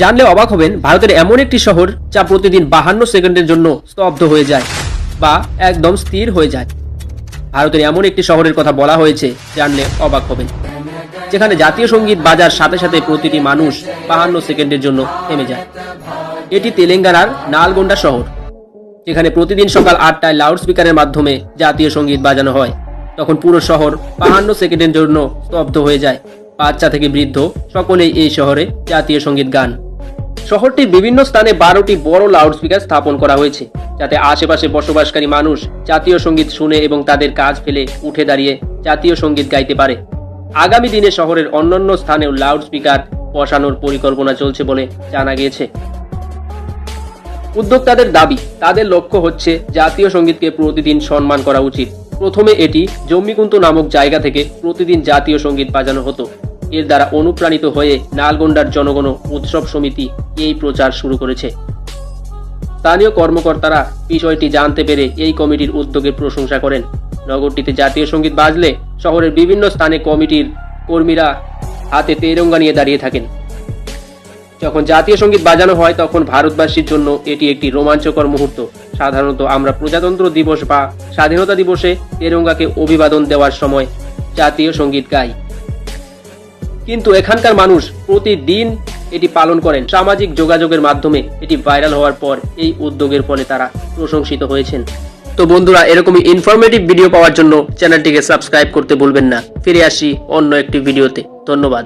জানলে অবাক হবেন, ভারতের এমন একটি শহর যা প্রতিদিন 52 সেকেন্ডের জন্য স্তব্ধ হয়ে যায় বা একদম স্থির হয়ে যায়। ভারতের এমন একটি শহরের কথা বলা হয়েছে, জানলে অবাক হবেন, যেখানে জাতীয় সঙ্গীত বাজার সাথে সাথে প্রতিটি মানুষ 52 সেকেন্ডের জন্য থেমে যায়। এটি তেলেঙ্গানার নালগোন্ডা শহর, যেখানে প্রতিদিন সকাল 8টায় লাউড স্পিকারের মাধ্যমে জাতীয় সঙ্গীত বাজানো হয়। তখন পুরো শহর 52 সেকেন্ডের জন্য স্তব্ধ হয়ে যায়। বাচ্চা থেকে বৃদ্ধ সকলেই এই শহরে জাতীয় সঙ্গীত গান। শহরটির বিভিন্ন স্থানে 12টি বড় লাউড স্পিকার স্থাপন করা হয়েছে, যাতে আশেপাশে বসবাসকারী মানুষ জাতীয় সঙ্গীত শুনে এবং তাদের কাজ ফেলে উঠে দাঁড়িয়ে জাতীয় সঙ্গীত গাইতে পারে। আগামী দিনে শহরের অন্যান্য স্থানেও লাউড স্পিকার বসানোর পরিকল্পনা চলছে বলে জানা গিয়েছে। উদ্যোক্তাদের দাবি, তাদের লক্ষ্য হচ্ছে জাতীয় সঙ্গীতকে প্রতিদিন সম্মান করা উচিত। প্রথমে এটি জম্মিকুন্ত নামক জায়গা থেকে প্রতিদিন জাতীয় সঙ্গীত বাজানো হতো। এর দ্বারা অনুপ্রাণিত হয়ে নালগোন্ডার জনগণ উৎসব সমিতি এই প্রচার শুরু করেছে। স্থানীয় কর্মকর্তারা বিষয়টি জানতে পেরে এই কমিটির উদ্যোগের প্রশংসা করেন। নগরটিতে জাতীয় সঙ্গীত বাজলে শহরের বিভিন্ন স্থানে কমিটির কর্মীরা হাতে তেরঙ্গা নিয়ে দাঁড়িয়ে থাকেন। যখন জাতীয় সঙ্গীত বাজানো হয় তখন ভারতবাসীর জন্য এটি একটি রোমাঞ্চকর মুহূর্ত। সাধারণত আমরা প্রজাতন্ত্র দিবস বা স্বাধীনতা দিবসে তেরঙ্গাকে অভিবাদন দেওয়ার সময় জাতীয় সঙ্গীত গাই, কিন্তু এখানকার মানুষ প্রতিদিন এটি পালন করেন। সামাজিক যোগাযোগের মাধ্যমে এটি ভাইরাল হওয়ার পর এই উদ্যোগের ফলে তারা প্রশংসিত হয়েছেন। তো বন্ধুরা, এরকমই ইনফরমেটিভ ভিডিও পাওয়ার জন্য চ্যানেলটিকে সাবস্ক্রাইব করতে ভুলবেন না। ফিরে আসি অন্য একটি ভিডিওতে। ধন্যবাদ।